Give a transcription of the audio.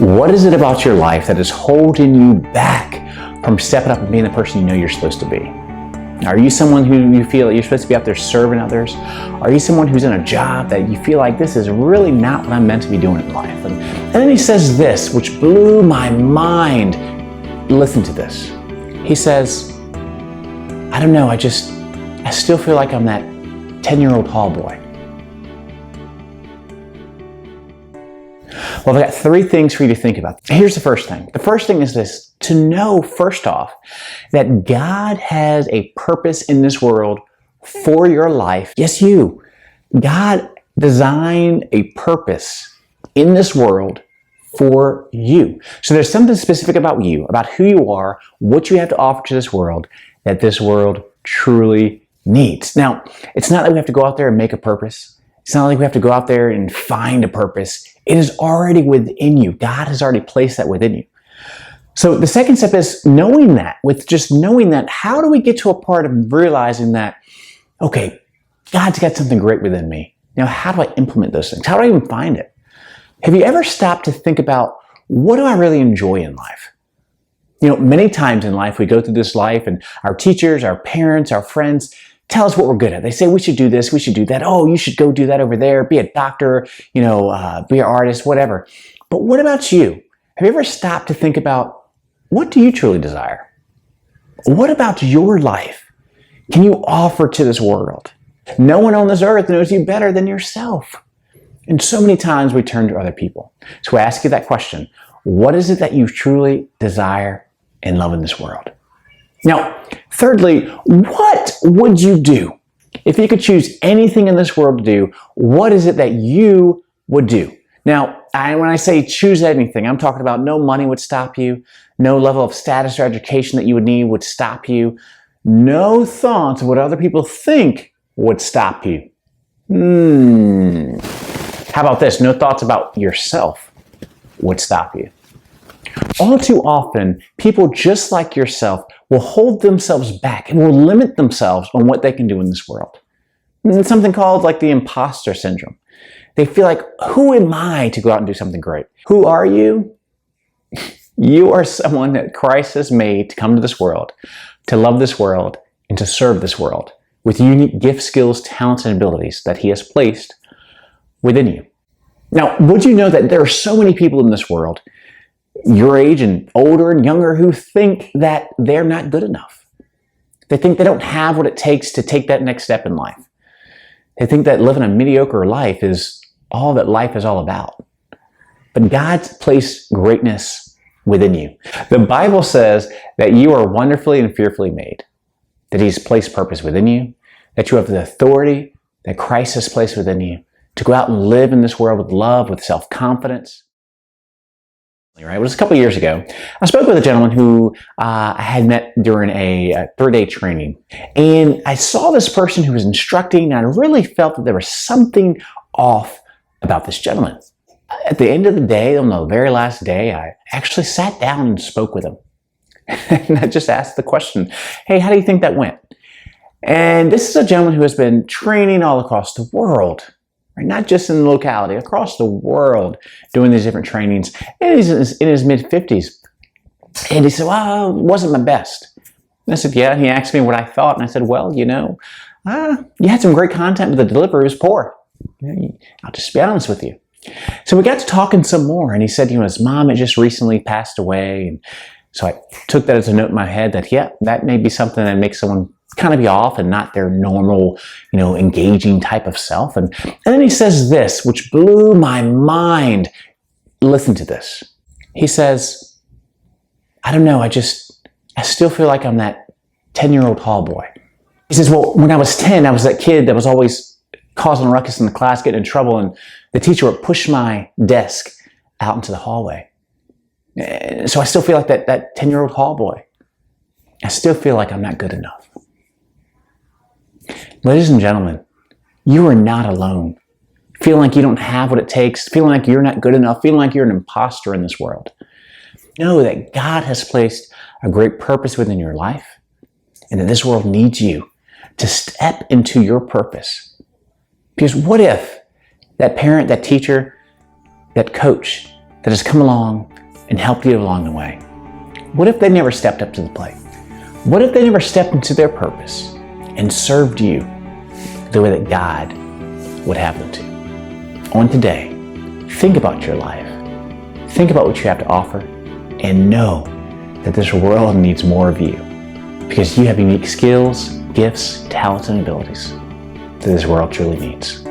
What is it about your life that is holding you back from stepping up and being the person you know you're supposed to be? Are you someone who you feel that you're supposed to be out there serving others? Are you someone who's in a job that you feel like this is really not what I'm meant to be doing in life? And then he says this, which blew my mind. Listen to this. He says, I don't know, I still feel like I'm that 10-year-old hall boy. Well, I've got three things for you to think about. Here's the first thing. The first thing is this, to know, first off, that God has a purpose in this world for your life. Yes, you. God designed a purpose in this world for you. So there's something specific about you, about who you are, what you have to offer to this world, that this world truly needs. Now, it's not that we have to go out there and make a purpose. It's not like we have to go out there and find a purpose. It is already within you. God has already placed that within you. So the second step is knowing that. With just knowing that, how do we get to a part of realizing that, okay, God's got something great within me. Now, how do I implement those things? How do I even find it? Have you ever stopped to think about, what do I really enjoy in life? You know, many times in life, we go through this life and our teachers, our parents, our friends tell us what we're good at. They say, we should do this, we should do that. Oh, you should go do that over there. Be a doctor, be an artist, whatever. But what about you? Have you ever stopped to think about, what do you truly desire? What about your life can you offer to this world? No one on this earth knows you better than yourself. And so many times we turn to other people. So I ask you that question. What is it that you truly desire and love in this world? Now, thirdly, what would you do if you could choose anything in this world to do? What is it that you would do? Now, when I say choose anything, I'm talking about no money would stop you, no level of status or education that you would need would stop you, no thoughts of what other people think would stop you. How about this? No thoughts about yourself would stop you. All too often, people just like yourself will hold themselves back and will limit themselves on what they can do in this world. It's something called like the imposter syndrome. They feel like, who am I to go out and do something great? Who are you? You are someone that Christ has made to come to this world, to love this world, and to serve this world with unique gifts, skills, talents, and abilities that He has placed within you. Now, would you know that there are so many people in this world, your age and older and younger, who think that they're not good enough. They think they don't have what it takes to take that next step in life. They think that living a mediocre life is all that life is all about. But God's placed greatness within you. The Bible says that you are wonderfully and fearfully made, that He's placed purpose within you, that you have the authority that Christ has placed within you to go out and live in this world with love, with self-confidence. Right? It was a couple of years ago. I spoke with a gentleman who I had met during a 3-day training. And I saw this person who was instructing, and I really felt that there was something off about this gentleman. At the end of the day, on the very last day, I actually sat down and spoke with him. And I just asked the question, hey, how do you think that went? And this is a gentleman who has been training all across the world. Right? Not just in the locality, across the world, doing these different trainings. And he's in his mid-50s. And he said, well, it wasn't my best. And I said, yeah. And he asked me what I thought. And I said, well, you had some great content, but the delivery was poor. I'll just be honest with you. So we got to talking some more. And he said, his mom had just recently passed away. And so I took that as a note in my head that, that may be something that makes someone kind of be off and not their normal, engaging type of self. And then he says this, which blew my mind. Listen to this. He says, I don't know, I still feel like I'm that 10-year-old hall boy. He says, well, when I was 10, I was that kid that was always causing a ruckus in the class, getting in trouble, and the teacher would push my desk out into the hallway. So I still feel like that 10-year-old hall boy. I still feel like I'm not good enough. Ladies and gentlemen, you are not alone. Feeling like you don't have what it takes, feeling like you're not good enough, feeling like you're an imposter in this world. Know that God has placed a great purpose within your life, and that this world needs you to step into your purpose. Because what if that parent, that teacher, that coach that has come along and helped you along the way? What if they never stepped up to the plate? What if they never stepped into their purpose and served you the way that God would have them to? On today, think about your life. Think about what you have to offer and know that this world needs more of you because you have unique skills, gifts, talents, and abilities that this world truly needs.